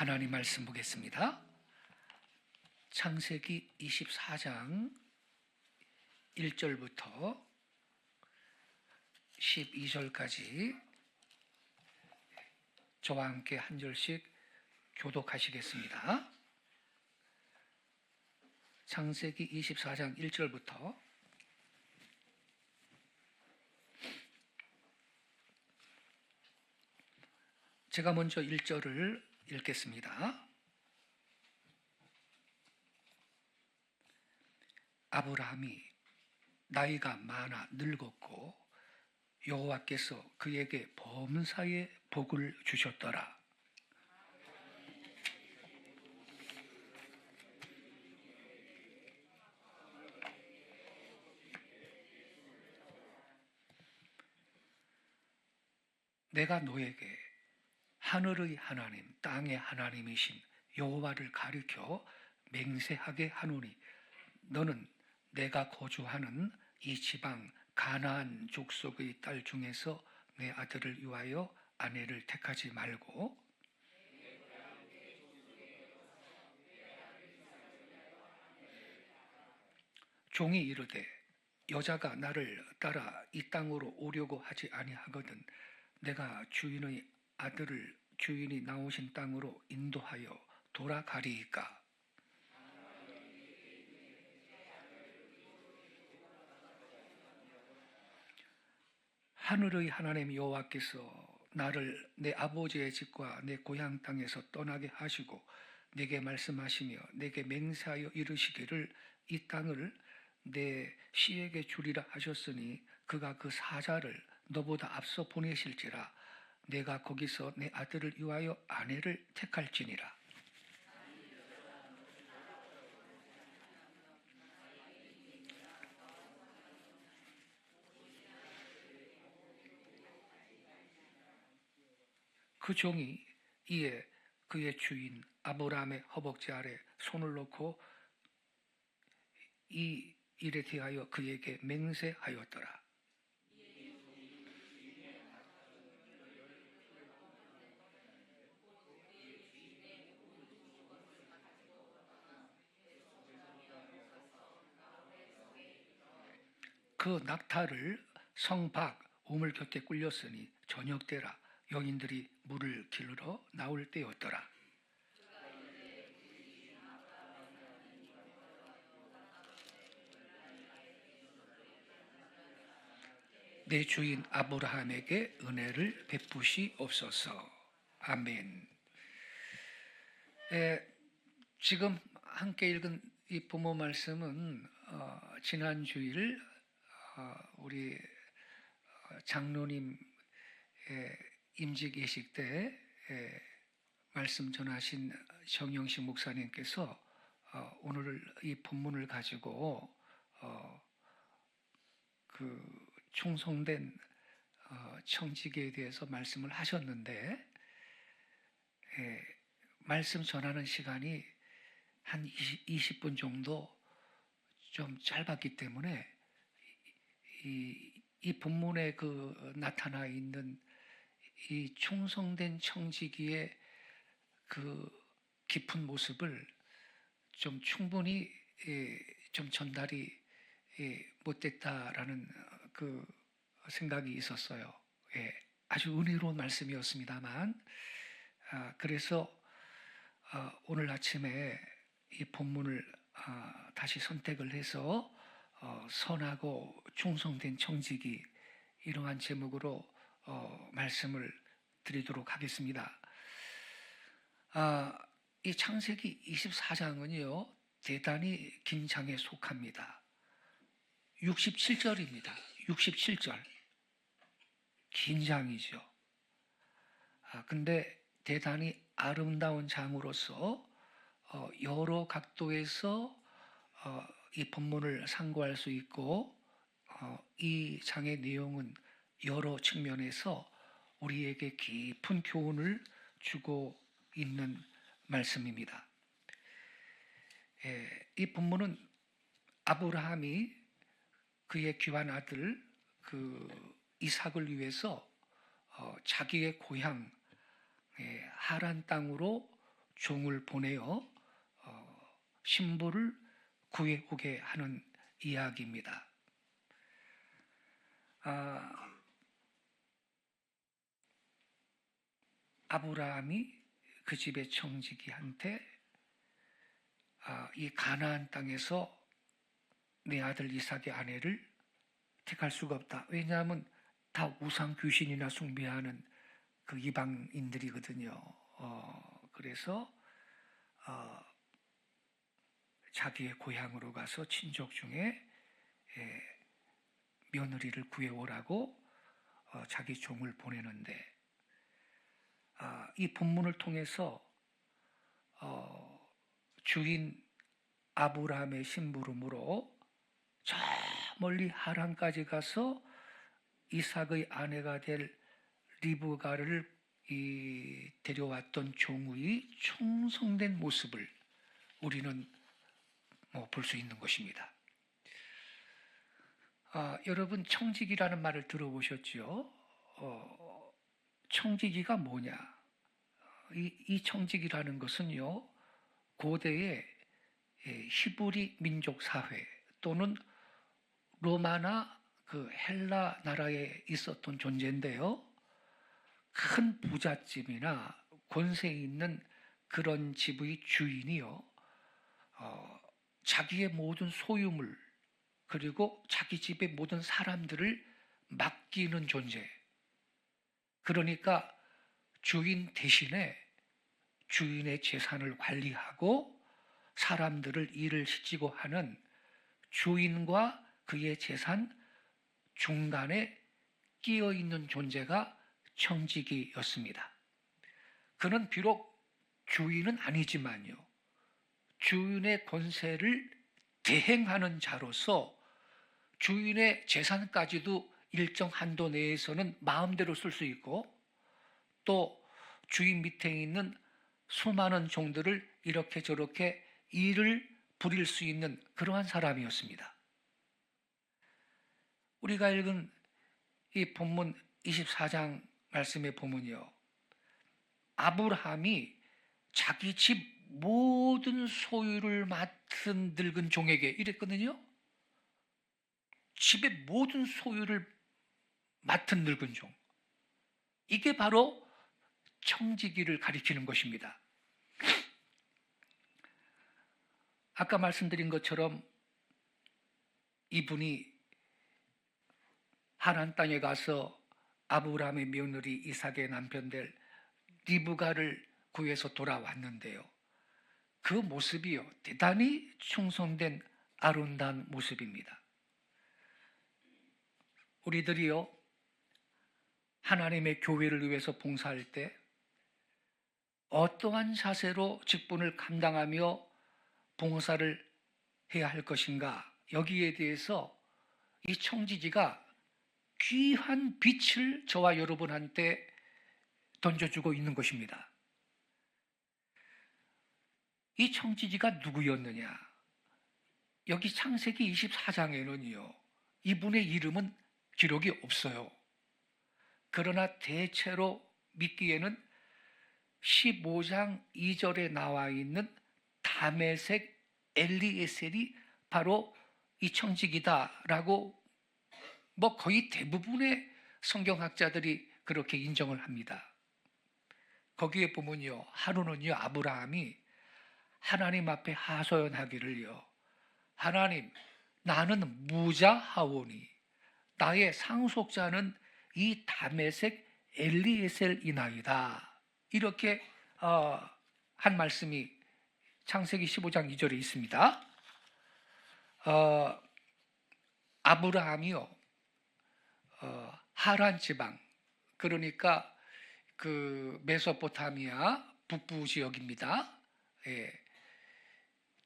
하나님 말씀 보겠습니다. 창세기 24장 1절부터 12절까지 저와 함께 한 절씩 교독하시겠습니다. 창세기 24장 1절부터 제가 먼저 1절을 읽겠습니다. 아브라함이 나이가 많아 늙었고 여호와께서 그에게 범사에 복을 주셨더라. 내가 너에게 하늘의 하나님, 땅의 하나님이신 여호와를 가리켜 맹세하게 하노니 너는 내가 거주하는 이 지방 가나안 족속의 딸 중에서 내 아들을 위하여 아내를 택하지 말고 종이 이르되 여자가 나를 따라 이 땅으로 오려고 하지 아니하거든 내가 주인의 아들을 주인이 나오신 땅으로 인도하여 돌아가리이까. 하늘의 하나님 여호와께서 나를 내 아버지의 집과 내 고향 땅에서 떠나게 하시고 내게 말씀하시며 내게 맹세하여 이르시기를 이 땅을 내 씨에게 주리라 하셨으니 그가 그 사자를 너보다 앞서 보내실지라 내가 거기서 내 아들을 위하여 아내를 택할지니라. 그 종이 이에 그의 주인 아브라함의 허벅지 아래 손을 놓고 이 일에 대하여 그에게 맹세하였더라. 그 낙타를 성 밖 우물 곁에 꿀렸으니 저녁 때라 여인들이 물을 기르러 나올 때였더라. 내 주인 아브라함에게 은혜를 베푸시옵소서. 아멘. 지금 함께 읽은 이 부모 말씀은 지난 주일 우리 장로님 임직 예식 때 말씀 전하신 정영식 목사님께서 오늘 이 본문을 가지고 그 충성된 청지기에 대해서 말씀을 하셨는데 말씀 전하는 시간이 한 20분 정도 좀 짧았기 때문에 이 본문에 그 나타나 있는 이 충성된 청지기의 그 깊은 모습을 좀 충분히 좀 전달이 못됐다라는 그 생각이 있었어요. 아주 은혜로운 말씀이었습니다만 그래서 오늘 아침에 이 본문을 다시 선택을 해서 선하고 충성된 청지기 이러한 제목으로 말씀을 드리도록 하겠습니다. 이 창세기 24장은요 대단히 긴 장에 속합니다. 67절입니다. 67절 긴 장이죠. 근데 대단히 아름다운 장으로서 여러 각도에서 이 본문을 상고할 수 있고 이 장의 내용은 여러 측면에서 우리에게 깊은 교훈을 주고 있는 말씀입니다. 이 본문은 아브라함이 그의 귀한 아들 그 이삭을 위해서 자기의 고향 하란 땅으로 종을 보내어 신부를 구해오게 하는 이야기입니다. 아브라함이 그 집의 청지기한테 이 가나안 땅에서 내 아들 이삭의 아내를 택할 수가 없다. 왜냐하면 다 우상 귀신이나 숭배하는 그 이방인들이거든요. 그래서 자기의 고향으로 가서 친족 중에 며느리를 구해오라고 자기 종을 보내는데, 이 본문을 통해서 주인 아브라함의 심부름으로 저 멀리 하란까지 가서 이삭의 아내가 될 리브가를 데려왔던 종의 충성된 모습을 우리는 볼 수 있는 것입니다. 여러분, 청지기라는 말을 들어보셨죠? 청지기가 뭐냐? 이 청지기라는 것은요, 고대의 히브리 민족 사회 또는 로마나 그 헬라 나라에 있었던 존재인데요, 큰 부잣집이나 권세 있는 그런 집의 주인이요, 자기의 모든 소유물 그리고 자기 집의 모든 사람들을 맡기는 존재. 그러니까 주인 대신에 주인의 재산을 관리하고 사람들을 일을 시키고 하는 주인과 그의 재산 중간에 끼어 있는 존재가 청지기였습니다. 그는 비록 주인은 아니지만요, 주인의 권세를 대행하는 자로서 주인의 재산까지도 일정 한도 내에서는 마음대로 쓸 수 있고, 또 주인 밑에 있는 수많은 종들을 이렇게 저렇게 일을 부릴 수 있는 그러한 사람이었습니다. 우리가 읽은 이 본문 24장 말씀에 보면요, 아브라함이 자기 집 모든 소유를 맡은 늙은 종에게 이랬거든요. 집의 모든 소유를 맡은 늙은 종. 이게 바로 청지기를 가리키는 것입니다. 아까 말씀드린 것처럼 이분이 하란 땅에 가서 아브라함의 며느리 이삭의 남편 될 리브가를 구해서 돌아왔는데요, 그 모습이요, 대단히 충성된 아름다운 모습입니다. 우리들이요, 하나님의 교회를 위해서 봉사할 때 어떠한 자세로 직분을 감당하며 봉사를 해야 할 것인가, 여기에 대해서 이 청지기가 귀한 빛을 저와 여러분한테 던져주고 있는 것입니다. 이 청지기가 누구였느냐? 여기 창세기 24장에는요, 이분의 이름은 기록이 없어요. 그러나 대체로 믿기에는 15장 2절에 나와 있는 다메섹 엘리에셀이 바로 이 청지기다라고 거의 대부분의 성경학자들이 그렇게 인정을 합니다. 거기에 보면요, 하루는요, 아브라함이 하나님 앞에 하소연하기를요, 하나님, 나는 무자하오니 나의 상속자는 이 다메섹 엘리에셀이나이다, 이렇게 한 말씀이 창세기 15장 2절에 있습니다. 아브라함이요, 하란 지방, 그러니까 그 메소포타미아 북부 지역입니다.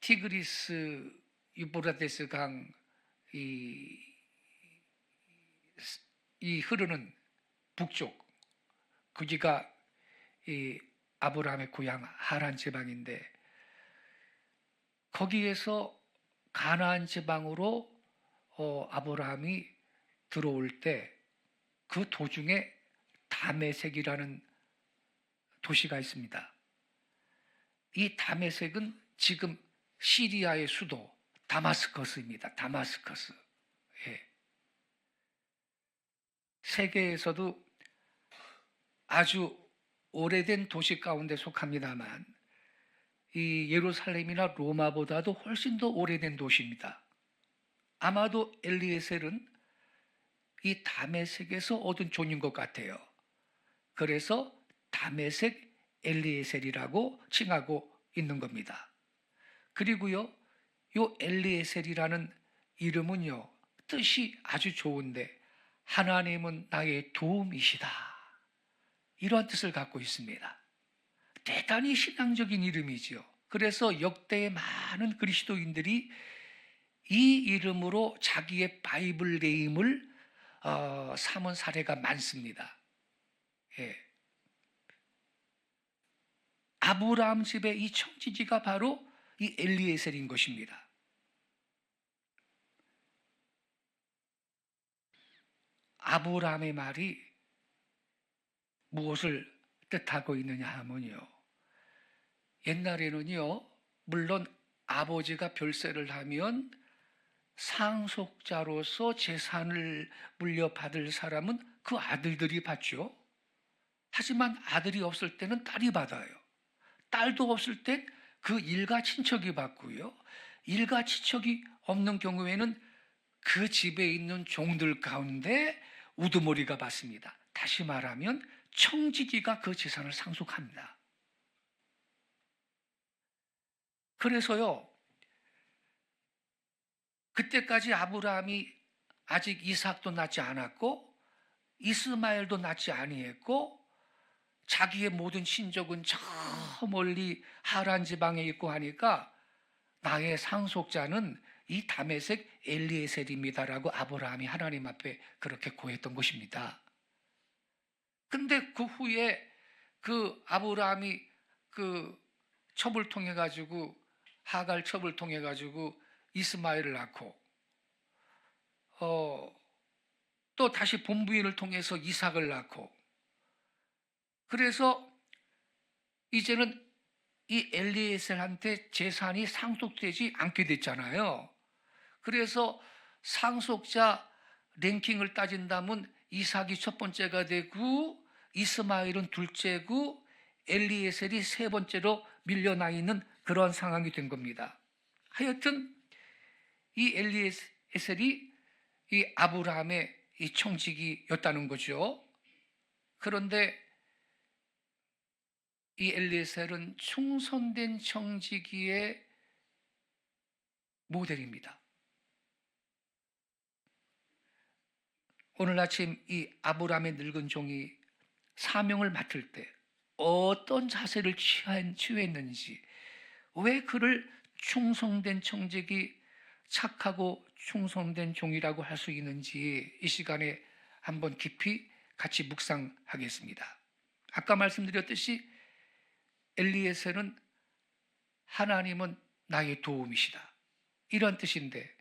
티그리스 유브라데스 강 이 흐르는 북쪽, 거기가 이 아브라함의 고향 하란 지방인데, 거기에서 가나안 지방으로 아브라함이 들어올 때 그 도중에 다메섹이라는 도시가 있습니다. 이 다메섹은 지금 시리아의 수도 다마스커스입니다. 다마스커스. 예. 세계에서도 아주 오래된 도시 가운데 속합니다만 이 예루살렘이나 로마보다도 훨씬 더 오래된 도시입니다. 아마도 엘리에셀은 이 다메섹에서 얻은 종인 것 같아요. 그래서 다메섹 엘리에셀이라고 칭하고 있는 겁니다. 그리고요, 요 엘리에셀이라는 이름은요, 뜻이 아주 좋은데 하나님은 나의 도움이시다, 이런 뜻을 갖고 있습니다. 대단히 신앙적인 이름이지요. 그래서 역대의 많은 그리스도인들이 이 이름으로 자기의 바이블 네임을 삼은 사례가 많습니다. 예. 아브라함 집의 이 청지기가 바로 이 엘리에셀인 것입니다. 아브라함의 말이 무엇을 뜻하고 있느냐 하면요, 옛날에는요, 물론 아버지가 별세를 하면 상속자로서 재산을 물려받을 사람은 그 아들들이 받죠. 하지만 아들이 없을 때는 딸이 받아요. 딸도 없을 땐 그 일가 친척이 받고요. 일가 친척이 없는 경우에는 그 집에 있는 종들 가운데 우두머리가 받습니다. 다시 말하면 청지기가 그 재산을 상속합니다. 그래서요, 그때까지 아브라함이 아직 이삭도 낳지 않았고 이스마엘도 낳지 아니했고 자기의 모든 친족은 저 멀리 하란 지방에 있고 하니까 나의 상속자는 이 다메섹 엘리에셀입니다라고 아브라함이 하나님 앞에 그렇게 고했던 것입니다. 근데 그 후에 그 아브라함이 그 첩을 통해 가지고 하갈 첩을 통해 가지고 이스마엘을 낳고 또 다시 본부인을 통해서 이삭을 낳고, 그래서 이제는 이 엘리에셀한테 재산이 상속되지 않게 됐잖아요. 그래서 상속자 랭킹을 따진다면 이삭이 첫 번째가 되고 이스마엘은 둘째고 엘리에셀이 세 번째로 밀려나 있는 그런 상황이 된 겁니다. 하여튼 이 엘리에셀이 이 아브라함의 이 청지기였다는 거죠. 그런데 이 엘리에셀은 충성된 청지기의 모델입니다. 오늘 아침 이 아브라함의 늙은 종이 사명을 맡을 때 어떤 자세를 취했는지, 왜 그를 충성된 청지기, 착하고 충성된 종이라고 할 수 있는지 이 시간에 한번 깊이 같이 묵상하겠습니다. 아까 말씀드렸듯이 엘리에셀은 하나님은 나의 도움이시다, 이런 뜻인데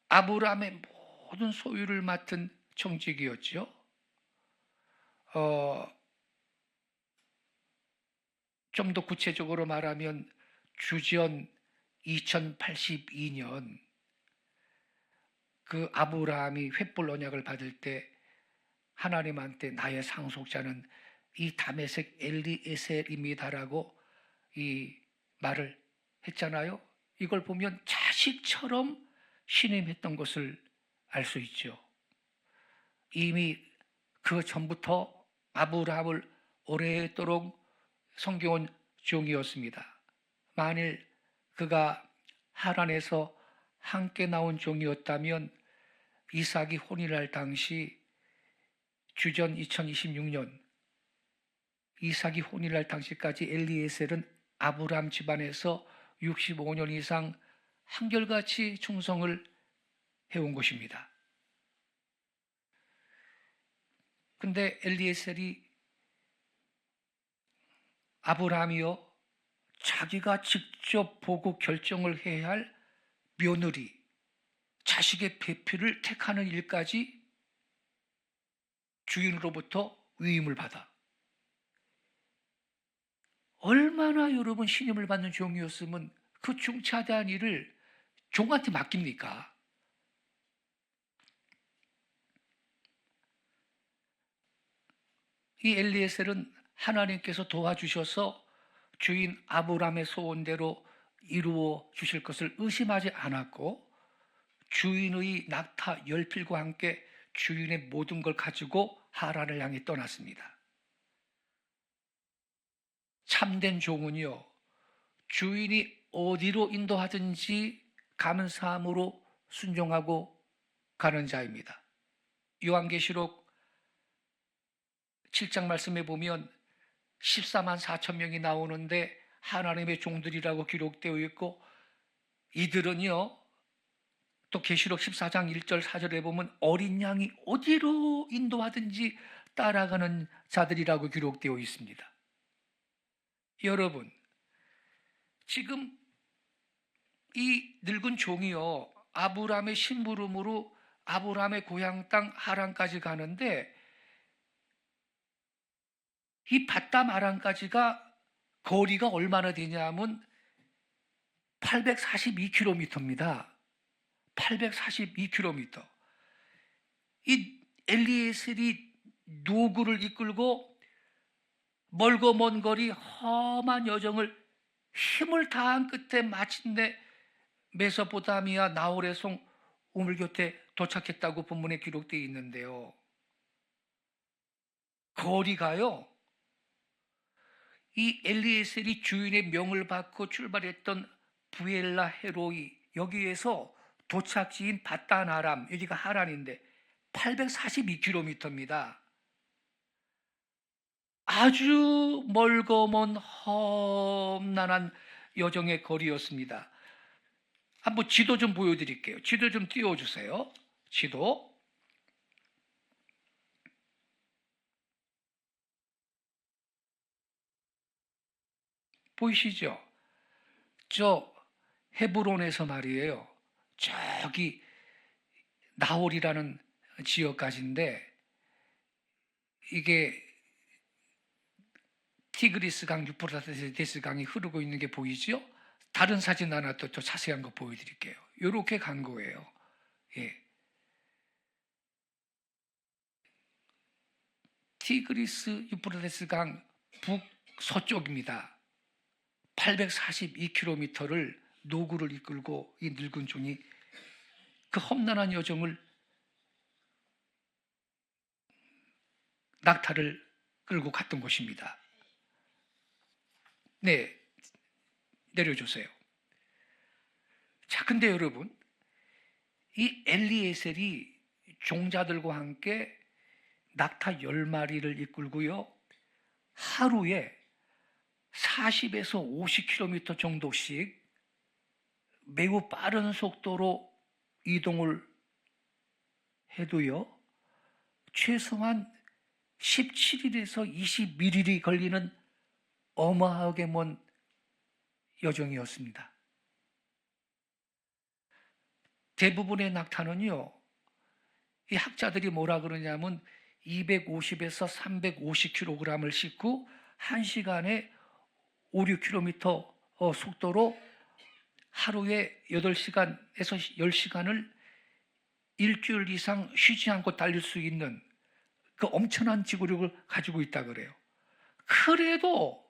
아브라함의 모든 소유를 맡은 청지기였죠. 좀 더 구체적으로 말하면 주전 2082년 그 아브라함이 횃불 언약을 받을 때 하나님한테 나의 상속자는 이 다메섹 엘리에셀입니다라고 이 말을 했잖아요. 이걸 보면 자식처럼 신임했던 것을 알 수 있죠. 이미 그 전부터 아브라함을 오래도록 섬겨온 종이었습니다. 만일 그가 하란에서 함께 나온 종이었다면 이삭이 혼인할 당시 주전 2026년 이삭이 혼인할 당시까지 엘리에셀은 아브라함 집안에서 65년 이상 한결같이 충성을 해온 것입니다. 근데 엘리에셀이 아브라함이요, 자기가 직접 보고 결정을 해야 할 며느리, 자식의 배필을 택하는 일까지 주인으로부터 위임을 받아 얼마나 여러분 신임을 받는 종이었으면 그 중차대한 일을 종한테 맡깁니까? 이 엘리에셀은 하나님께서 도와주셔서 주인 아브라함의 소원대로 이루어 주실 것을 의심하지 않았고, 주인의 낙타 열필과 함께 주인의 모든 걸 가지고 하란을 향해 떠났습니다. 참된 종은요, 주인이 어디로 인도하든지 감사함으로 순종하고 가는 자입니다. 요한계시록 7장 말씀에 보면 14만 4천 명이 나오는데 하나님의 종들이라고 기록되어 있고, 이들은요, 또 계시록 14장 1절 4절에 보면 어린 양이 어디로 인도하든지 따라가는 자들이라고 기록되어 있습니다. 여러분, 지금 이 늙은 종이요, 아브라함의 심부름으로 아브라함의 고향 땅 하란까지 가는데, 이 밧담 아란까지가 거리가 얼마나 되냐면 842km입니다. 842km. 이 엘리에셀이 노구를 이끌고 멀고 먼 거리 험한 여정을 힘을 다한 끝에 마침내 메소포타미아 나홀의 송 우물 곁에 도착했다고 본문에 기록되어 있는데요. 거리가요, 이 엘리에셀이 주인의 명을 받고 출발했던 부엘라 헤로이, 여기에서 도착지인 밧단 아람, 여기가 하란인데 842km입니다. 아주 멀고 먼 험난한 여정의 거리였습니다. 한번 지도 좀 보여드릴게요. 지도 좀 띄워주세요. 지도. 보이시죠? 저 헤브론에서 말이에요, 저기 나홀이라는 지역까지인데, 이게 티그리스 강, 유프라테스 강이 흐르고 있는 게 보이죠? 다른 사진 하나 또 자세한 거 보여드릴게요. 이렇게 간 거예요. 예. 티그리스 유프라테스 강 북서쪽입니다. 842km를 노구를 이끌고 이 늙은 종이 그 험난한 여정을, 낙타를 끌고 갔던 곳입니다. 네, 내려주세요. 자, 근데 여러분, 이 엘리에셀이 종자들과 함께 낙타 10마리를 이끌고요, 하루에 40에서 50km 정도씩 매우 빠른 속도로 이동을 해도요, 최소한 17일에서 21일이 걸리는 어마하게 먼 여정이었습니다. 대부분의 낙타는요, 이 학자들이 뭐라 그러냐면 250에서 350kg을 싣고 1시간에 5, 6km 속도로 하루에 8시간에서 10시간을 일주일 이상 쉬지 않고 달릴 수 있는 그 엄청난 지구력을 가지고 있다 그래요. 그래도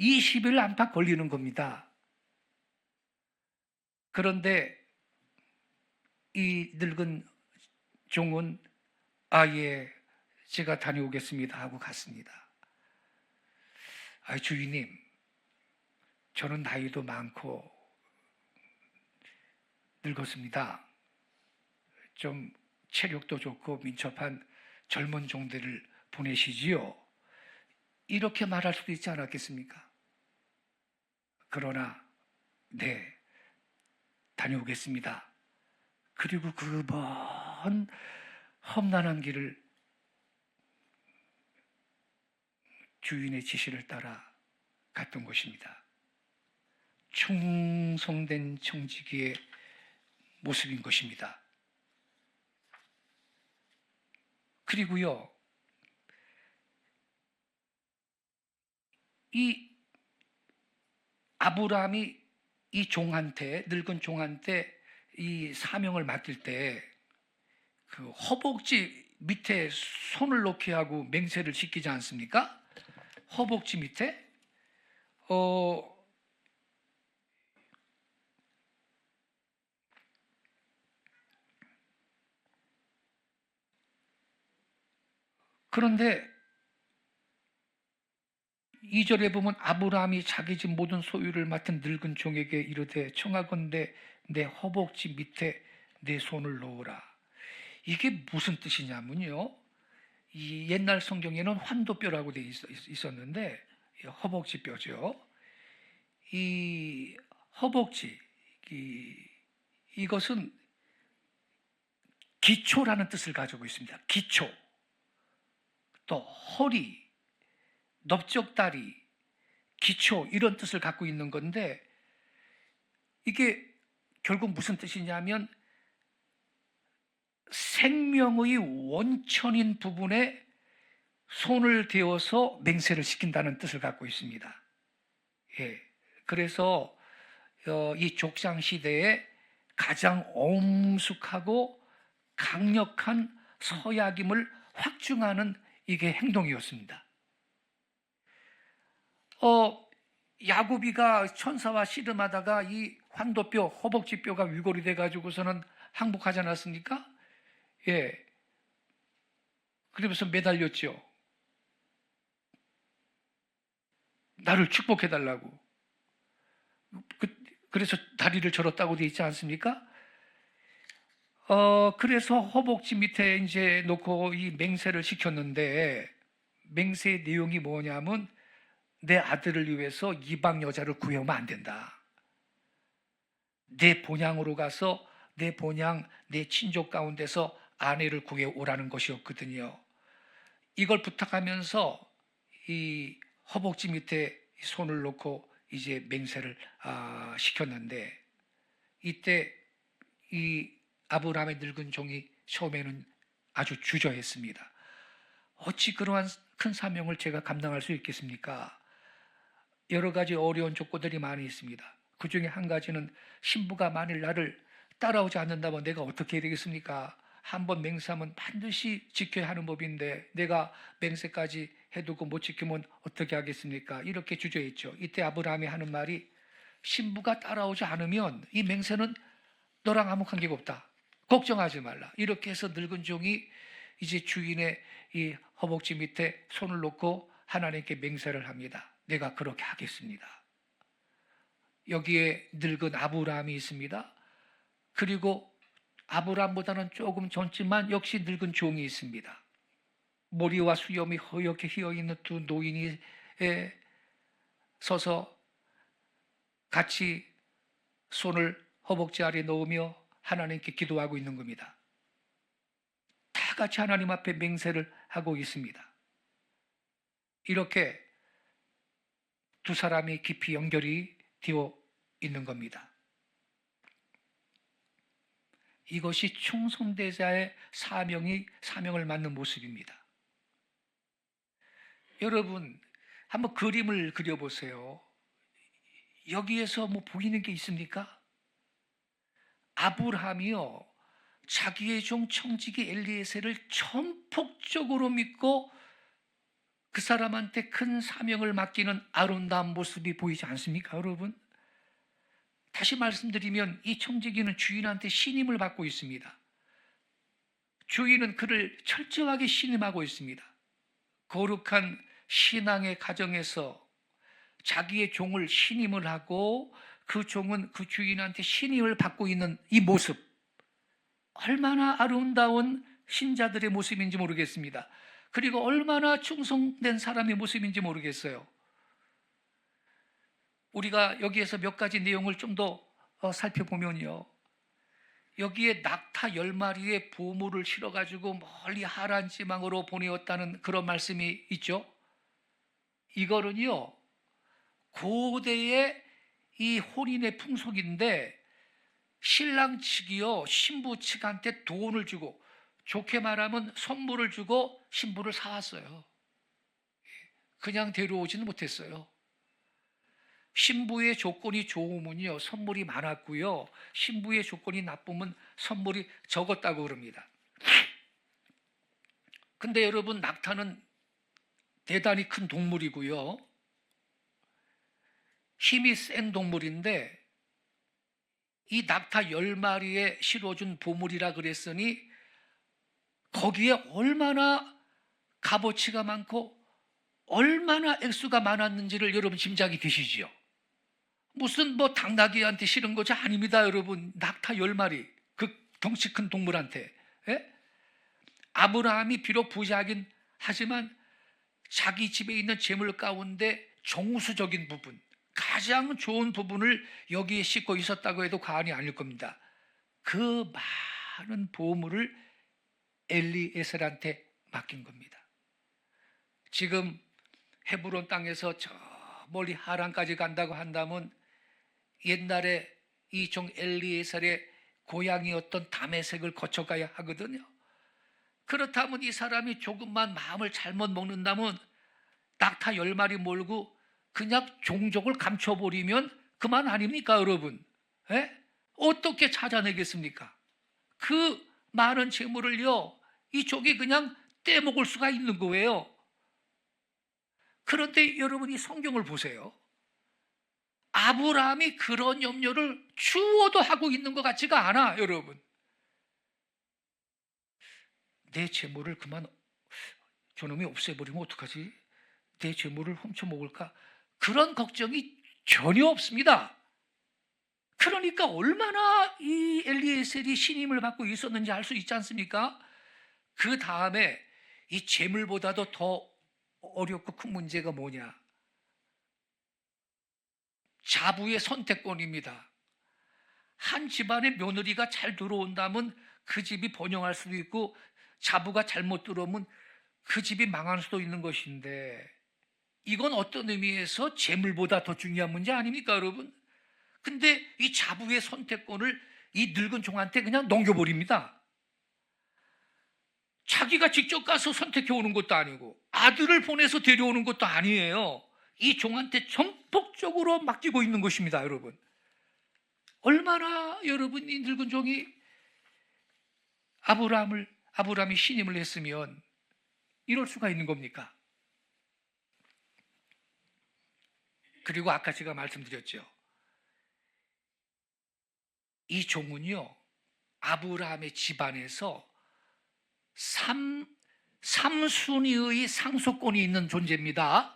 20일 안팎 걸리는 겁니다. 그런데 이 늙은 종은 아예 제가 다녀오겠습니다 하고 갔습니다. 주인님, 저는 나이도 많고 늙었습니다. 좀 체력도 좋고 민첩한 젊은 종들을 보내시지요. 이렇게 말할 수도 있지 않았겠습니까? 그러나 네, 다녀오겠습니다. 그리고 그 먼 험난한 길을 주인의 지시를 따라 갔던 것입니다. 충성된 청지기의 모습인 것입니다. 그리고요, 이 아브라함이 이 종한테, 늙은 종한테 이 사명을 맡길 때 그 허벅지 밑에 손을 놓게 하고 맹세를 시키지 않습니까? 허벅지 밑에 그런데 2절에 보면 아브라함이 자기 집 모든 소유를 맡은 늙은 종에게 이르되 청하건대 내 허벅지 밑에 내 손을 놓으라. 이게 무슨 뜻이냐면요, 이 옛날 성경에는 환도뼈라고 돼 있었는데 허벅지뼈죠. 이 허벅지, 이것은 기초라는 뜻을 가지고 있습니다. 기초, 또 허리, 넓적다리, 기초, 이런 뜻을 갖고 있는 건데, 이게 결국 무슨 뜻이냐면 생명의 원천인 부분에 손을 대어서 맹세를 시킨다는 뜻을 갖고 있습니다. 예, 그래서 이 족장 시대에 가장 엄숙하고 강력한 서약임을 확증하는 이게 행동이었습니다. 야곱이가 천사와 씨름하다가 이 환도뼈, 허벅지뼈가 위골이 돼가지고서는 항복하지 않았습니까? 예. 그러면서 매달렸죠. 나를 축복해달라고. 그래서 다리를 절었다고 돼 있지 않습니까? 그래서 허벅지 밑에 이제 놓고 이 맹세를 시켰는데, 맹세의 내용이 뭐냐면 내 아들을 위해서 이방 여자를 구해오면 안 된다. 내 본향으로 가서 내 본향, 내 친족 가운데서 아내를 구해오라는 것이었거든요. 이걸 부탁하면서 이 허벅지 밑에 손을 놓고 이제 맹세를 시켰는데, 이때 이 아브라함의 늙은 종이 처음에는 아주 주저했습니다. 어찌 그러한 큰 사명을 제가 감당할 수 있겠습니까? 여러 가지 어려운 조건들이 많이 있습니다. 그 중에 한 가지는 신부가 만일 나를 따라오지 않는다면 내가 어떻게 해야 되겠습니까? 한번 맹세하면 반드시 지켜야 하는 법인데 내가 맹세까지 해두고 못 지키면 어떻게 하겠습니까? 이렇게 주저했죠. 이때 아브라함이 하는 말이, 신부가 따라오지 않으면 이 맹세는 너랑 아무 관계가 없다. 걱정하지 말라. 이렇게 해서 늙은 종이 이제 주인의 이 허벅지 밑에 손을 놓고 하나님께 맹세를 합니다. 내가 그렇게 하겠습니다. 여기에 늙은 아브라함이 있습니다. 그리고 아브라함보다는 조금 젊지만 역시 늙은 종이 있습니다. 머리와 수염이 허옇게 휘어있는 두 노인이 서서 같이 손을 허벅지 아래에 넣으며 하나님께 기도하고 있는 겁니다. 다 같이 하나님 앞에 맹세를 하고 있습니다. 이렇게 두 사람이 깊이 연결이 되어 있는 겁니다. 이것이 충성대자의 사명을 맡는 모습입니다. 여러분, 한번 그림을 그려보세요. 여기에서 뭐 보이는 게 있습니까? 아브라함이요, 자기의 종 청지기 엘리에셀을 전폭적으로 믿고 그 사람한테 큰 사명을 맡기는 아름다운 모습이 보이지 않습니까, 여러분? 다시 말씀드리면 이 청지기는 주인한테 신임을 받고 있습니다. 주인은 그를 철저하게 신임하고 있습니다. 거룩한 신앙의 가정에서 자기의 종을 신임을 하고 그 종은 그 주인한테 신임을 받고 있는 이 모습, 얼마나 아름다운 신자들의 모습인지 모르겠습니다. 그리고 얼마나 충성된 사람의 모습인지 모르겠어요. 우리가 여기에서 몇 가지 내용을 좀 더 살펴보면요, 여기에 낙타 10마리의 보물을 실어가지고 멀리 하란 지방으로 보내었다는 그런 말씀이 있죠. 이거는요, 고대의 이 혼인의 풍속인데, 신랑 측이요 신부 측한테 돈을 주고, 좋게 말하면 선물을 주고 신부를 사왔어요. 그냥 데려오지는 못했어요. 신부의 조건이 좋으면요 선물이 많았고요, 신부의 조건이 나쁘면 선물이 적었다고 그럽니다. 근데 여러분, 낙타는 대단히 큰 동물이고요, 힘이 센 동물인데 이 낙타 10마리에 실어준 보물이라 그랬으니 거기에 얼마나 값어치가 많고 얼마나 액수가 많았는지를 여러분 짐작이 되시지요? 무슨 뭐 당나귀한테 실은 것이 아닙니다, 여러분. 낙타 10마리, 그 덩치 큰 동물한테. 예? 아브라함이 비록 부자긴 하지만 자기 집에 있는 재물 가운데 정수적인 부분, 가장 좋은 부분을 여기에 싣고 있었다고 해도 과언이 아닐 겁니다. 그 많은 보물을 엘리에셀한테 맡긴 겁니다. 지금 헤브론 땅에서 저 멀리 하란까지 간다고 한다면 옛날에 이 종 엘리에셀의 고향이었던 다메섹을 거쳐가야 하거든요. 그렇다면 이 사람이 조금만 마음을 잘못 먹는다면 낙타 10마리 몰고 그냥 종족을 감춰버리면 그만 아닙니까, 여러분? 에? 어떻게 찾아내겠습니까? 그 많은 재물을요, 이쪽이 그냥 떼먹을 수가 있는 거예요. 그런데 여러분, 이 성경을 보세요. 아브라함이 그런 염려를 주어도 하고 있는 것 같지가 않아, 여러분. 내 재물을 그만 저놈이 없애버리면 어떡하지? 내 재물을 훔쳐먹을까? 그런 걱정이 전혀 없습니다. 그러니까 얼마나 이 엘리에셀이 신임을 받고 있었는지 알 수 있지 않습니까? 그 다음에 이 재물보다도 더 어렵고 큰 문제가 뭐냐? 자부의 선택권입니다. 한 집안에 며느리가 잘 들어온다면 그 집이 번영할 수도 있고, 자부가 잘못 들어오면 그 집이 망할 수도 있는 것인데, 이건 어떤 의미에서 재물보다 더 중요한 문제 아닙니까, 여러분? 근데 이 자부의 선택권을 이 늙은 종한테 그냥 넘겨버립니다. 자기가 직접 가서 선택해 오는 것도 아니고 아들을 보내서 데려오는 것도 아니에요. 이 종한테 전폭적으로 맡기고 있는 것입니다, 여러분. 얼마나 여러분, 이 늙은 종이 아브라함이 신임을 했으면 이럴 수가 있는 겁니까? 그리고 아까 제가 말씀드렸죠. 이 종은요, 아브라함의 집안에서 3순위의 상속권이 있는 존재입니다.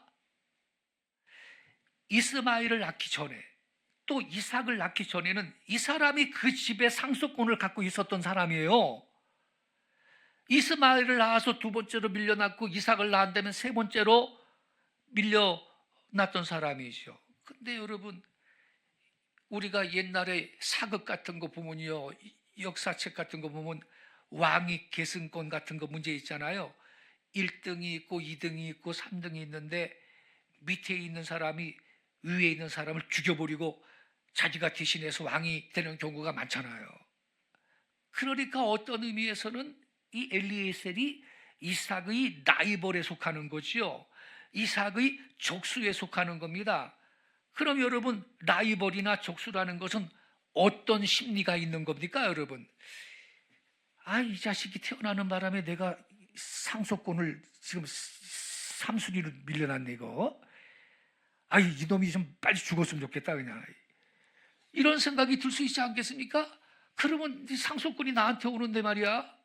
이스마엘을 낳기 전에, 또 이삭을 낳기 전에는 이 사람이 그 집의 상속권을 갖고 있었던 사람이에요. 이스마엘을 낳아서 두 번째로 밀려났고, 이삭을 낳았다면 세 번째로 밀려났던 사람이죠. 근데 여러분, 우리가 옛날에 사극 같은 거 보면요, 역사책 같은 거 보면 왕위 계승권 같은 거 문제 있잖아요. 1등이 있고 2등이 있고 3등이 있는데 밑에 있는 사람이 위에 있는 사람을 죽여버리고 자기가 대신해서 왕이 되는 경우가 많잖아요. 그러니까 어떤 의미에서는 이 엘리에셀이 이삭의 라이벌에 속하는 거죠. 이삭의 족수에 속하는 겁니다. 그럼 여러분, 라이벌이나 족수라는 것은 어떤 심리가 있는 겁니까, 여러분? 이 자식이 태어나는 바람에 내가 상속권을 지금 3순위로 밀려났네, 이거. 이놈이 좀 빨리 죽었으면 좋겠다, 그냥. 이런 생각이 들 수 있지 않겠습니까? 그러면 상속권이 나한테 오는데 말이야.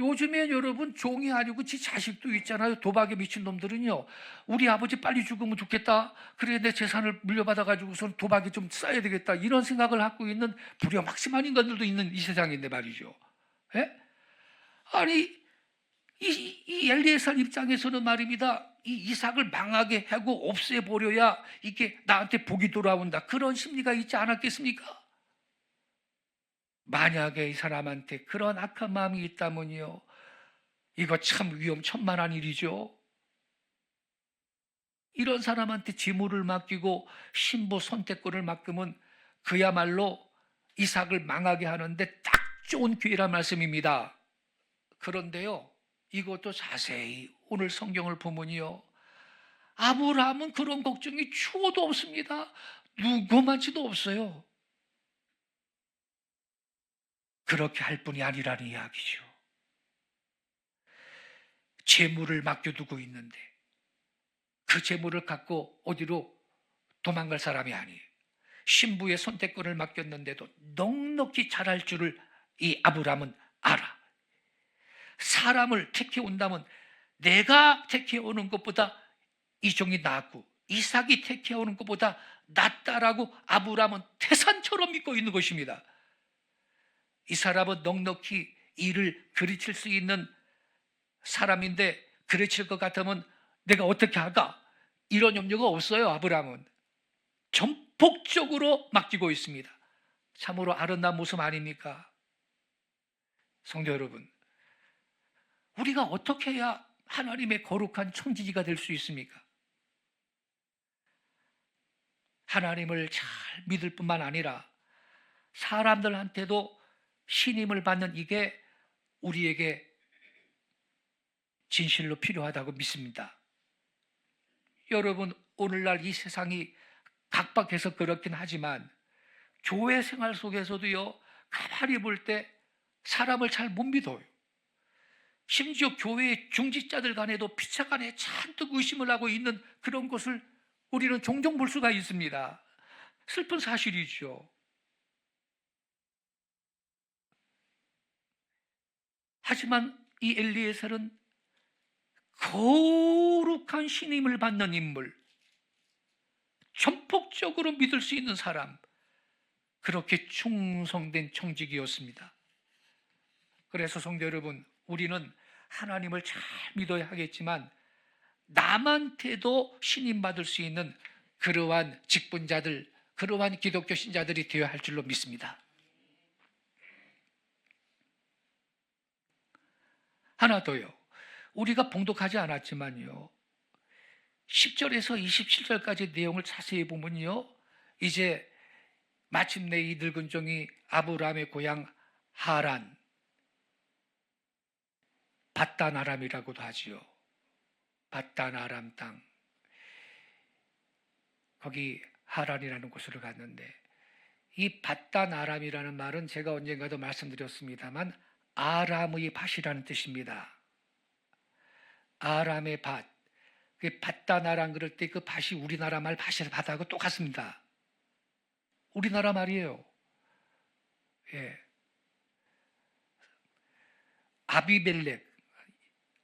요즘에 여러분, 종이 아니고 지 자식도 있잖아요. 도박에 미친 놈들은요, 우리 아버지 빨리 죽으면 좋겠다, 그래 내 재산을 물려받아가지고선 도박에 좀 써야 되겠다, 이런 생각을 갖고 있는 불효막심한 인간들도 있는 이 세상인데 말이죠. 아니, 이 엘리에셀 입장에서는 말입니다, 이 이삭을 망하게 하고 없애버려야 이게 나한테 복이 돌아온다, 그런 심리가 있지 않았겠습니까? 만약에 이 사람한테 그런 악한 마음이 있다면요, 이거 참 위험천만한 일이죠. 이런 사람한테 재물을 맡기고 신부 선택권을 맡기면 그야말로 이삭을 망하게 하는데 딱 좋은 기회란 말씀입니다. 그런데요, 이것도 자세히 오늘 성경을 보면요, 아브라함은 그런 걱정이 추호도 없습니다. 누구만치도 없어요. 그렇게 할 뿐이 아니라는 이야기죠. 재물을 맡겨두고 있는데 그 재물을 갖고 어디로 도망갈 사람이 아니에요. 신부의 선택권을 맡겼는데도 넉넉히 잘할 줄을 이 아브라함은 알아. 사람을 택해 온다면 내가 택해 오는 것보다 이 종이 낫고 이삭이 택해 오는 것보다 낫다라고 아브라함은 태산처럼 믿고 있는 것입니다. 이 사람은 넉넉히 일을 그르칠 수 있는 사람인데 그르칠 것 같으면 내가 어떻게 할까? 이런 염려가 없어요. 아브라함은 전폭적으로 맡기고 있습니다. 참으로 아름다운 모습 아닙니까? 성도 여러분, 우리가 어떻게 해야 하나님의 거룩한 청지기가 될 수 있습니까? 하나님을 잘 믿을 뿐만 아니라 사람들한테도 신임을 받는 이게 우리에게 진실로 필요하다고 믿습니다. 여러분, 오늘날 이 세상이 각박해서 그렇긴 하지만 교회 생활 속에서도요, 가만히 볼 때 사람을 잘 못 믿어요. 심지어 교회의 중직자들 간에도 피차 간에 잔뜩 의심을 하고 있는 그런 것을 우리는 종종 볼 수가 있습니다. 슬픈 사실이죠. 하지만 이 엘리에셀은 거룩한 신임을 받는 인물, 전폭적으로 믿을 수 있는 사람, 그렇게 충성된 청직이었습니다. 그래서 성도 여러분, 우리는 하나님을 잘 믿어야 하겠지만 남한테도 신임받을 수 있는 그러한 직분자들, 그러한 기독교 신자들이 되어야 할 줄로 믿습니다. 하나 더요. 우리가 봉독하지 않았지만요, 10절에서 27절까지 내용을 자세히 보면요, 이제 마침내 이 늙은 종이 아브라함의 고향 하란, 밧단 아람이라고도 하지요. 밧단 아람 땅, 거기 하란이라는 곳으로 갔는데, 이 밧단 아람이라는 말은 제가 언젠가도 말씀드렸습니다만 아람의 밭이라는 뜻입니다. 아람의 밭, 그 밧단 아람 그럴 때 그 밭이 우리나라 말 밭하고 똑같습니다. 우리나라 말이에요. 예.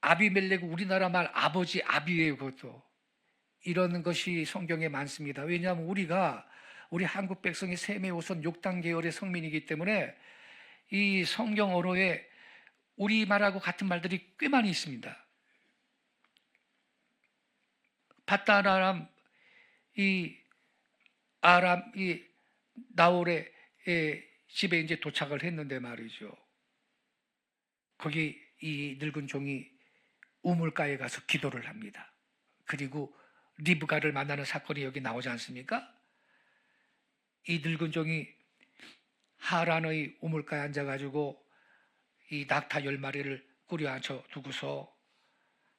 아비멜렉 우리나라 말 아버지 아비예요. 그것도 이런 것이 성경에 많습니다. 왜냐하면 우리 한국 백성이 셈의 후손 6단 계열의 성민이기 때문에 이 성경 언어에 우리말하고 같은 말들이 꽤 많이 있습니다. 밧단 아람, 이 나홀의 집에 이제 도착을 했는데 말이죠. 거기 이 늙은 종이 우물가에 가서 기도를 합니다. 그리고 리브가를 만나는 사건이 여기 나오지 않습니까? 이 늙은 종이 하란의 우물가에 앉아가지고 이 낙타 10마리를 꾸려 앉혀 두고서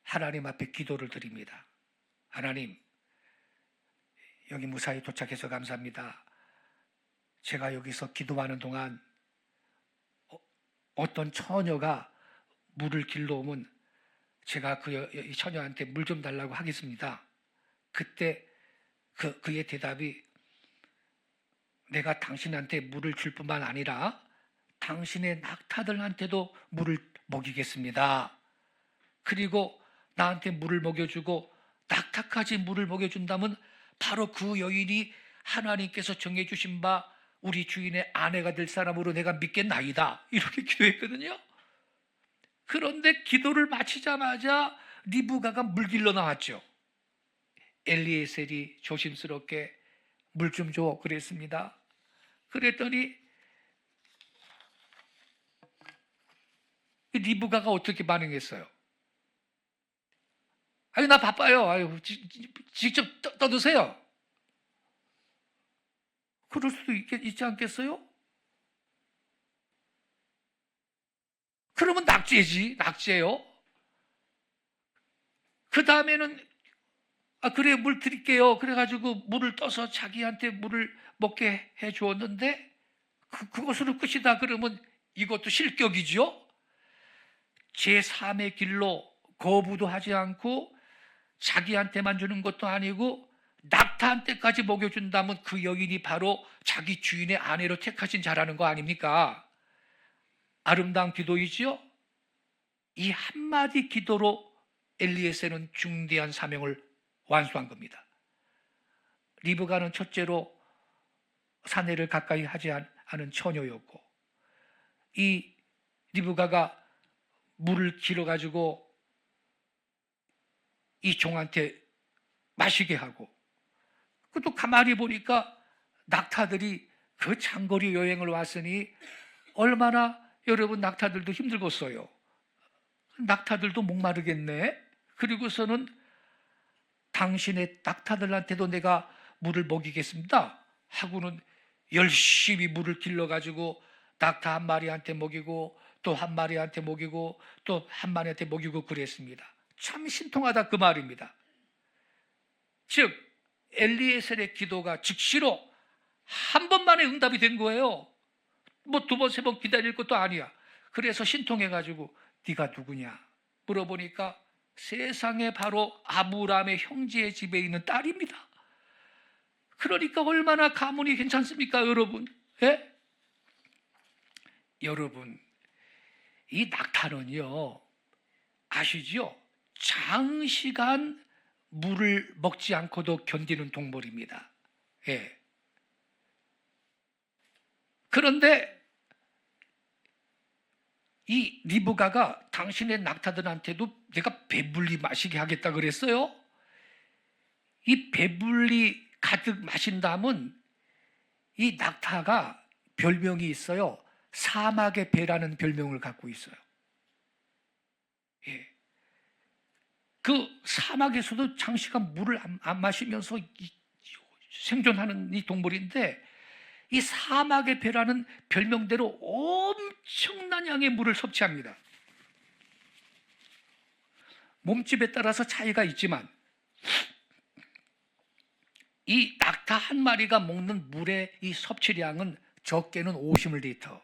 하나님 앞에 기도를 드립니다. 하나님, 여기 무사히 도착해서 감사합니다. 제가 여기서 기도하는 동안 어떤 처녀가 물을 길러오면 제가 이 처녀한테 물 좀 달라고 하겠습니다. 그때 그의 대답이 내가 당신한테 물을 줄 뿐만 아니라 당신의 낙타들한테도 물을 먹이겠습니다. 그리고 나한테 물을 먹여주고 낙타까지 물을 먹여준다면 바로 그 여인이 하나님께서 정해주신 바 우리 주인의 아내가 될 사람으로 내가 믿겠나이다. 이렇게 기도했거든요. 그런데 기도를 마치자마자 리브가가 물 길러 나왔죠. 엘리에셀이 조심스럽게 물 좀 줘 그랬습니다. 그랬더니 리브가가 어떻게 반응했어요? 아유, 나 바빠요. 아유, 직접 떠드세요. 그럴 수도 있지 않겠어요? 그러면 낙제예요. 그 다음에는 그래, 물 드릴게요. 그래가지고 물을 떠서 자기한테 물을 먹게 해 주었는데 그것으로 끝이다 그러면 이것도 실격이죠. 제3의 길로 거부도 하지 않고 자기한테만 주는 것도 아니고 낙타한테까지 먹여준다면 그 여인이 바로 자기 주인의 아내로 택하신 자라는 거 아닙니까? 아름다운 기도이지요? 이 한마디 기도로 엘리에셀은 중대한 사명을 완수한 겁니다. 리브가는 첫째로 사내를 가까이 하지 않은 처녀였고, 이 리브가가 물을 길어가지고 이 종한테 마시게 하고, 또 가만히 보니까 낙타들이 그 장거리 여행을 왔으니 얼마나 여러분 낙타들도 힘들겠어요. 낙타들도 목마르겠네. 그리고서는 당신의 낙타들한테도 내가 물을 먹이겠습니다 하고는 열심히 물을 길러가지고 낙타 한 마리한테 먹이고 또 한 마리한테 먹이고 또 한 마리한테 먹이고 그랬습니다. 참 신통하다 그 말입니다. 즉 엘리에셀의 기도가 즉시로 한 번만에 응답이 된 거예요. 뭐 두 번, 세 번 기다릴 것도 아니야. 그래서 신통해가지고 네가 누구냐 물어보니까 세상에 바로 아브라함의 형제의 집에 있는 딸입니다. 그러니까 얼마나 가문이 괜찮습니까, 여러분? 예? 여러분, 이 낙타는요, 아시죠? 장시간 물을 먹지 않고도 견디는 동물입니다. 예. 그런데 이 리브가가 당신의 낙타들한테도 내가 배불리 마시게 하겠다 그랬어요. 이 배불리 가득 마신 다음은 이 낙타가 별명이 있어요. 사막의 배라는 별명을 갖고 있어요. 예. 그 사막에서도 장시간 물을 안 마시면서 생존하는 이 동물인데, 이 사막의 배라는 별명대로 엄청난 양의 물을 섭취합니다. 몸집에 따라서 차이가 있지만 이 낙타 한 마리가 먹는 물의 이 섭취량은 적게는 50리터,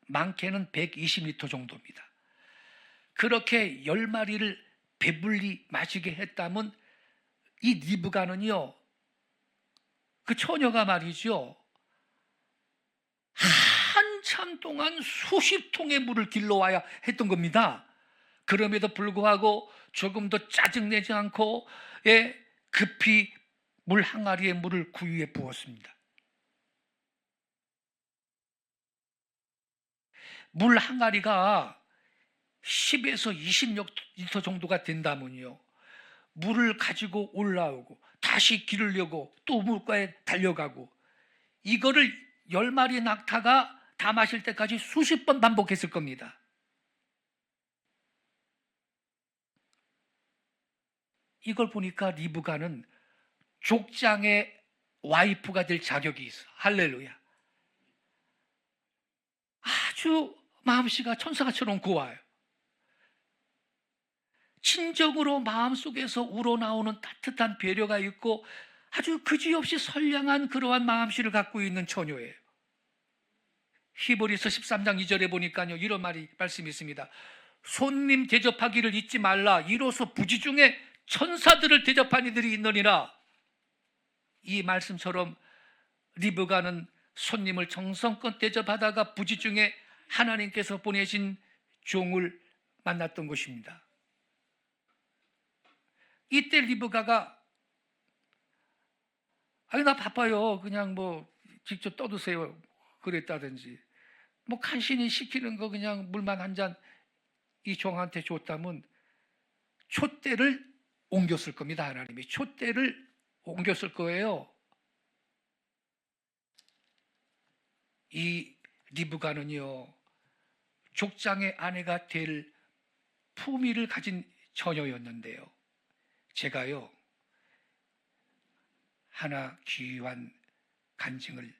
많게는 120리터 정도입니다. 그렇게 10마리를 배불리 마시게 했다면 이 리브가는요, 그 처녀가 말이죠, 한참 동안 수십 통의 물을 길러와야 했던 겁니다. 그럼에도 불구하고 조금 더 짜증내지 않고 급히 물 항아리에 물을 구유에 부었습니다. 물 항아리가 10에서 20리터 정도가 된다면요, 물을 가지고 올라오고 다시 기르려고 또 물가에 달려가고, 이거를 10마리 낙타가 다 마실 때까지 수십 번 반복했을 겁니다. 이걸 보니까 리브가는 족장의 와이프가 될 자격이 있어. 할렐루야. 아주 마음씨가 천사처럼 고와요. 친정으로 마음속에서 우러나오는 따뜻한 배려가 있고 아주 그지없이 선량한 그러한 마음씨를 갖고 있는 처녀예요. 히브리서 13장 2절에 보니까요, 이런 말씀이 있습니다. 손님 대접하기를 잊지 말라. 이로써 부지 중에 천사들을 대접한 이들이 있느니라. 이 말씀처럼 리브가는 손님을 정성껏 대접하다가 부지 중에 하나님께서 보내신 종을 만났던 것입니다. 이때 리브가가 아니 나 바빠요, 그냥 뭐 직접 떠드세요 그랬다든지, 뭐 간신히 시키는 거 그냥 물만 한 잔 이 종한테 줬다면 촛대를 옮겼을 겁니다. 하나님이 촛대를 옮겼을 거예요. 이 리브가는요, 족장의 아내가 될 품위를 가진 처녀였는데요, 제가요 하나 귀한 간증을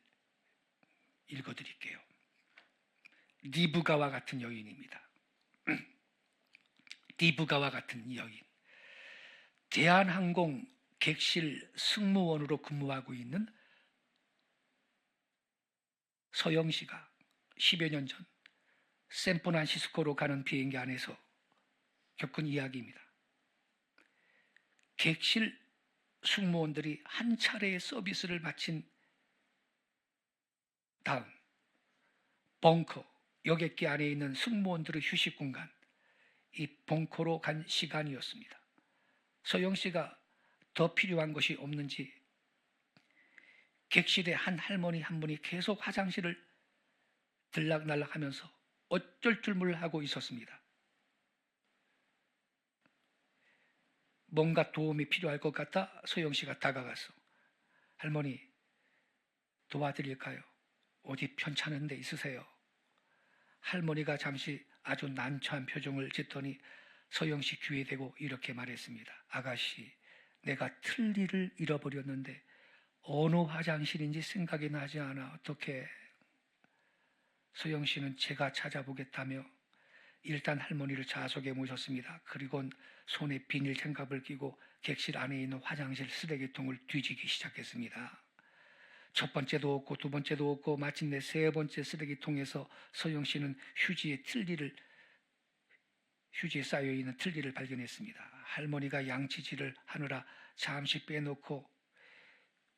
읽어드릴게요. 리브가와 같은 여인입니다. 리브가와 같은 여인. 대한항공 객실 승무원으로 근무하고 있는 서영 씨가 10여 년 전 샌프란시스코로 가는 비행기 안에서 겪은 이야기입니다. 객실 승무원들이 한 차례의 서비스를 마친 다음 벙커, 여객기 안에 있는 승무원들의 휴식 공간, 이 벙커로 간 시간이었습니다. 서영 씨가 더 필요한 것이 없는지 객실에 한 할머니 한 분이 계속 화장실을 들락날락하면서 어쩔 줄 몰라하고 있었습니다. 뭔가 도움이 필요할 것 같아 서영 씨가 다가가서 할머니 도와드릴까요? 어디 편찮은 데 있으세요? 할머니가 잠시 아주 난처한 표정을 짓더니 서영 씨 귀에 대고 이렇게 말했습니다. 아가씨, 내가 틀니를 잃어버렸는데 어느 화장실인지 생각이 나지 않아. 어떻게? 서영 씨는 제가 찾아보겠다며 일단 할머니를 좌석에 모셨습니다. 그리고는 손에 비닐 장갑을 끼고 객실 안에 있는 화장실 쓰레기통을 뒤지기 시작했습니다. 첫 번째도 없고 두 번째도 없고 마침내 세 번째 쓰레기통에서 서영 씨는 휴지에 쌓여있는 틀니를 발견했습니다. 할머니가 양치질을 하느라 잠시 빼놓고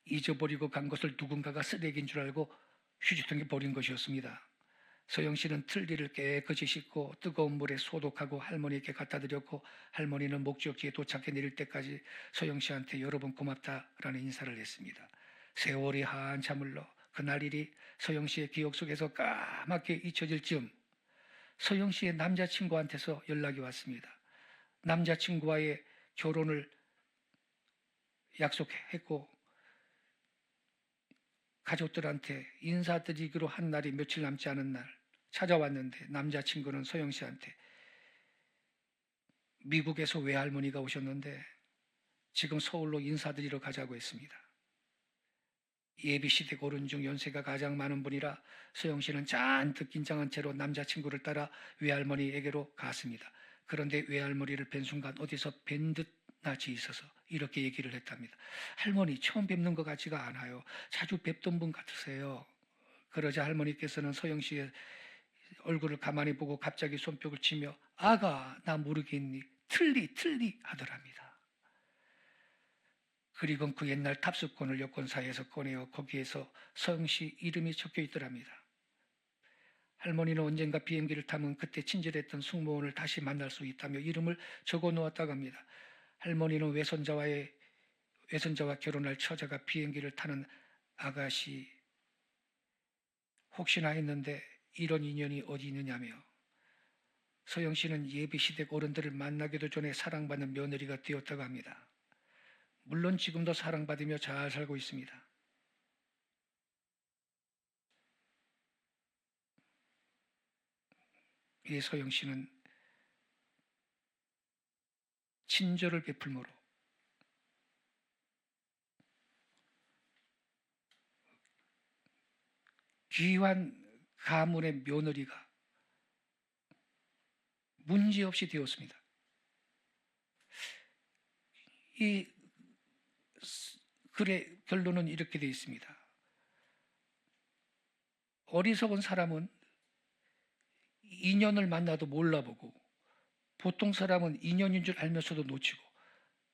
잊어버리고 간 것을 누군가가 쓰레기인 줄 알고 휴지통에 버린 것이었습니다. 서영 씨는 틀니를 깨끗이 씻고 뜨거운 물에 소독하고 할머니께 갖다 드렸고 할머니는 목적지에 도착해 내릴 때까지 서영 씨한테 여러 번 고맙다라는 인사를 했습니다. 세월이 한참 흘러 그날 일이 서영 씨의 기억 속에서 까맣게 잊혀질 즈음 서영 씨의 남자친구한테서 연락이 왔습니다. 남자친구와의 결혼을 약속했고 가족들한테 인사드리기로 한 날이 며칠 남지 않은 날 찾아왔는데 남자친구는 서영 씨한테 미국에서 외할머니가 오셨는데 지금 서울로 인사드리러 가자고 했습니다. 예비시댁 어른 중 연세가 가장 많은 분이라 서영 씨는 잔뜩 긴장한 채로 남자친구를 따라 외할머니에게로 갔습니다. 그런데 외할머니를 뵌 순간 어디서 뵌 듯 낯이 있어서 이렇게 얘기를 했답니다. 할머니 처음 뵙는 것 같지가 않아요. 자주 뵙던 분 같으세요. 그러자 할머니께서는 서영 씨의 얼굴을 가만히 보고 갑자기 손뼉을 치며 아가 나 모르겠니 틀리 하더랍니다. 그리고 그 옛날 탑승권을 여권사에서 꺼내어 거기에서 서영 씨 이름이 적혀 있더랍니다. 할머니는 언젠가 비행기를 타면 그때 친절했던 승무원을 다시 만날 수 있다며 이름을 적어 놓았다고 합니다. 할머니는 외손자와 결혼할 처자가 비행기를 타는 아가씨 혹시나 했는데 이런 인연이 어디 있느냐며 서영 씨는 예비시댁 어른들을 만나기도 전에 사랑받는 며느리가 되었다고 합니다. 물론 지금도 사랑받으며 잘 살고 있습니다. 이 서영 씨는 친절을 베풀므로 귀한 가문의 며느리가 문제없이 되었습니다. 이 글의 결론은 이렇게 되어 있습니다. 어리석은 사람은 인연을 만나도 몰라보고 보통 사람은 인연인 줄 알면서도 놓치고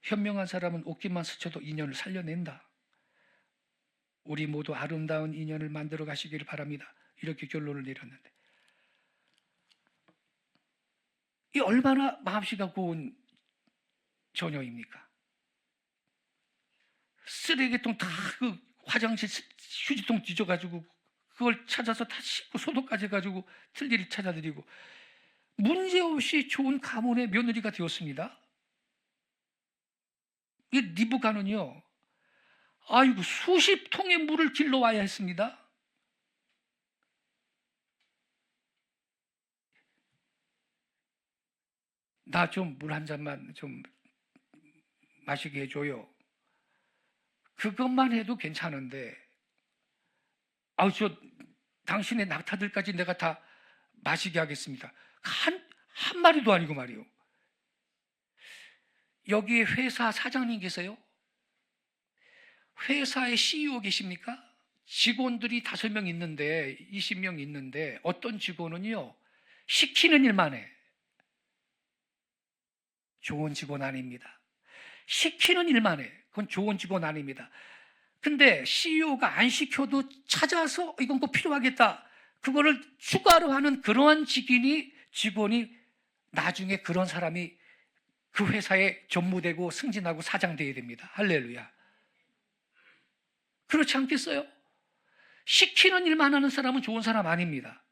현명한 사람은 옷깃만 스쳐도 인연을 살려낸다. 우리 모두 아름다운 인연을 만들어 가시기를 바랍니다. 이렇게 결론을 내렸는데 이 얼마나 마음씨가 고운 처녀입니까? 쓰레기통 다 그 화장실 휴지통 뒤져가지고 그걸 찾아서 다 씻고 소독까지 해가지고 틀니를 찾아드리고 문제없이 좋은 가문의 며느리가 되었습니다. 이 리브가는요, 아이고 수십 통의 물을 길러와야 했습니다. 나 좀 물 한 잔만 좀 마시게 해줘요. 그것만 해도 괜찮은데 당신의 낙타들까지 내가 다 마시게 하겠습니다. 한 마리도 아니고 말이요. 여기에 회사 사장님 계세요? 회사의 CEO 계십니까? 직원들이 5명 있는데 20명 있는데 어떤 직원은요 시키는 일만 해. 좋은 직원 아닙니다. 시키는 일만 해. 그건 좋은 직원 아닙니다. 근데 CEO가 안 시켜도 찾아서 이건 꼭 필요하겠다. 그거를 추가로 하는 그러한 직원이 나중에 그런 사람이 그 회사에 전무되고 승진하고 사장되어야 됩니다. 할렐루야. 그렇지 않겠어요? 시키는 일만 하는 사람은 좋은 사람 아닙니다.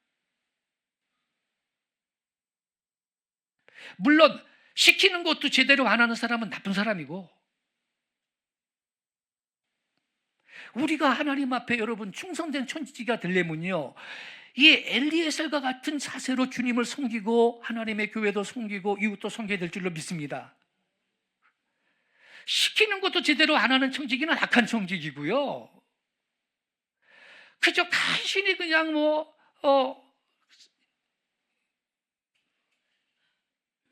물론 시키는 것도 제대로 안 하는 사람은 나쁜 사람이고, 우리가 하나님 앞에 여러분 충성된 천지가 되려면요 이 엘리에셀과 같은 자세로 주님을 섬기고 하나님의 교회도 섬기고 이웃도 섬겨야 될 줄로 믿습니다. 시키는 것도 제대로 안 하는 청지기는 악한 청지기고요, 그저 간신히 그냥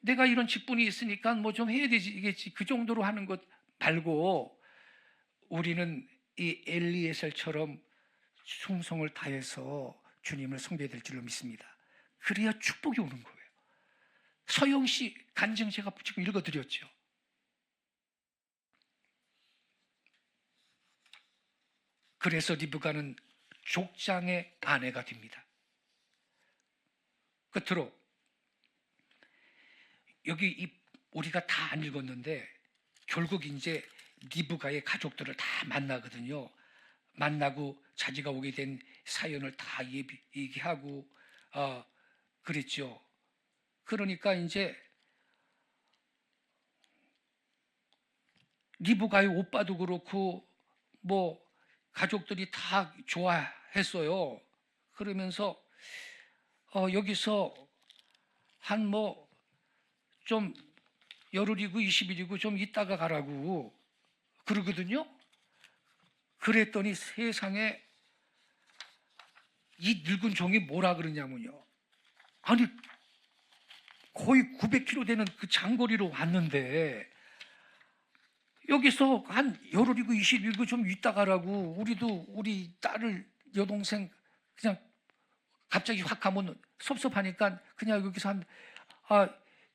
내가 이런 직분이 있으니까 뭐 좀 해야 되겠지 그 정도로 하는 것 말고, 우리는 이 엘리에셀처럼 충성을 다해서 주님을 섬겨야 될 줄로 믿습니다. 그래야 축복이 오는 거예요. 서영 씨 간증 제가 지금 읽어드렸죠. 그래서 리브가는 족장의 아내가 됩니다. 끝으로 여기 우리가 다 안 읽었는데 결국 이제 리브가의 가족들을 다 만나거든요. 만나고 자기가 오게 된 사연을 다 얘기하고 그랬죠. 그러니까 이제 리브가의 오빠도 그렇고 뭐 가족들이 다 좋아했어요. 그러면서 여기서 한 좀 열흘이고 20일이고 좀 있다가 가라고 그러거든요. 그랬더니 세상에 이 늙은 종이 뭐라 그러냐면요, 아니 거의 900km 되는 그 장거리로 왔는데 여기서 한 열흘이고 20일이고 좀 있다 가라고, 우리 딸을 여동생 그냥 갑자기 확 하면 섭섭하니까 그냥 여기서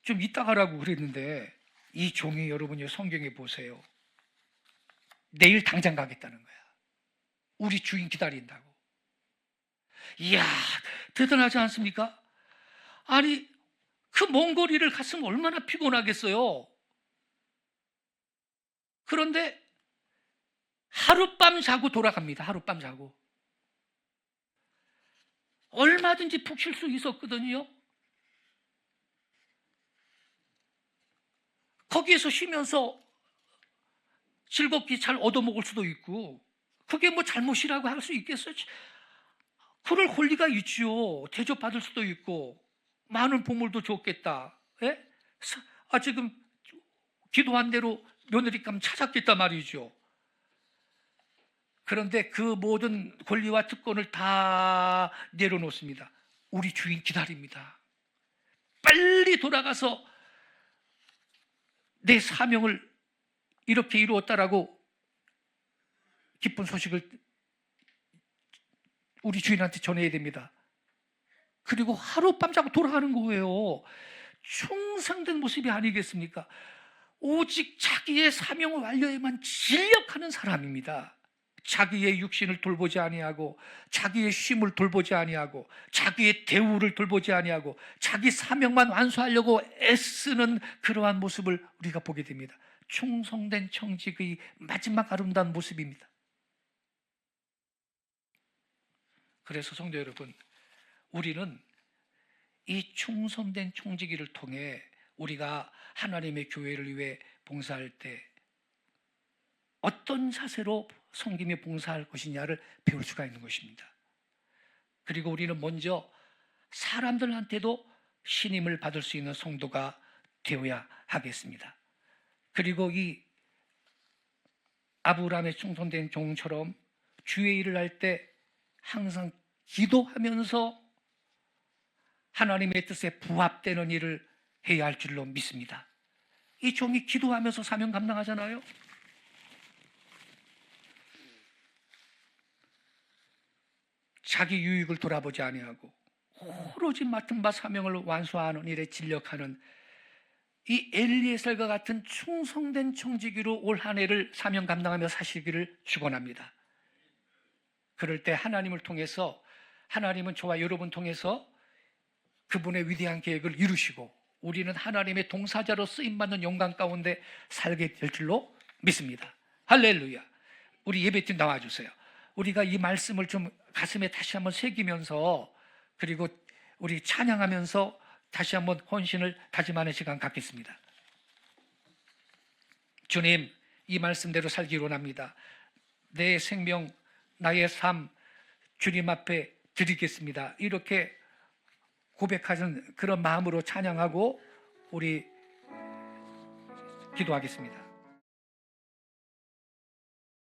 좀 있다 가라고 그랬는데, 이 종이 여러분이 성경에 보세요. 내일 당장 가겠다는 거야. 우리 주인 기다린다고. 이야, 대단하지 않습니까? 아니 그 먼 거리를 갔으면 얼마나 피곤하겠어요. 그런데 하룻밤 자고 돌아갑니다. 하룻밤 자고. 얼마든지 푹 쉴 수 있었거든요. 거기에서 쉬면서 즐겁게 잘 얻어먹을 수도 있고, 그게 뭐 잘못이라고 할 수 있겠어요? 그럴 권리가 있죠. 대접받을 수도 있고 많은 보물도 줬겠다. 예? 지금 기도한 대로 며느리감 찾았겠다 말이죠. 그런데 그 모든 권리와 특권을 다 내려놓습니다. 우리 주인 기다립니다. 빨리 돌아가서 내 사명을 이렇게 이루었다라고 기쁜 소식을 우리 주인한테 전해야 됩니다. 그리고 하룻밤 자고 돌아가는 거예요. 충성된 모습이 아니겠습니까? 오직 자기의 사명을 완료에만 진력하는 사람입니다. 자기의 육신을 돌보지 아니하고 자기의 쉼을 돌보지 아니하고 자기의 대우를 돌보지 아니하고 자기 사명만 완수하려고 애쓰는 그러한 모습을 우리가 보게 됩니다. 충성된 청직의 마지막 아름다운 모습입니다. 그래서 성도 여러분, 우리는 이 충성된 청지기를 통해 우리가 하나님의 교회를 위해 봉사할 때 어떤 자세로 섬기며 봉사할 것이냐를 배울 수가 있는 것입니다. 그리고 우리는 먼저 사람들한테도 신임을 받을 수 있는 성도가 되어야 하겠습니다. 그리고 이 아브라함의 충성된 종처럼 주의 일을 할 때 항상 기도하면서 하나님의 뜻에 부합되는 일을 해야 할 줄로 믿습니다. 이 종이 기도하면서 사명 감당하잖아요. 자기 유익을 돌아보지 아니하고 오로지 맡은 바 사명을 완수하는 일에 진력하는 이 엘리에셀과 같은 충성된 청지기로 올 한 해를 사명 감당하며 사시기를 축원합니다. 그럴 때 하나님을 통해서, 하나님은 저와 여러분 통해서 그분의 위대한 계획을 이루시고 우리는 하나님의 동사자로 쓰임받는 영광 가운데 살게 될 줄로 믿습니다. 할렐루야. 우리 예배팀 나와주세요. 우리가 이 말씀을 좀 가슴에 다시 한번 새기면서, 그리고 우리 찬양하면서 다시 한번 헌신을 다짐하는 시간 갖겠습니다. 주님, 이 말씀대로 살기 원합니다. 내 생명, 나의 삶 주님 앞에 드리겠습니다. 이렇게 고백하는 그런 마음으로 찬양하고 우리 기도하겠습니다.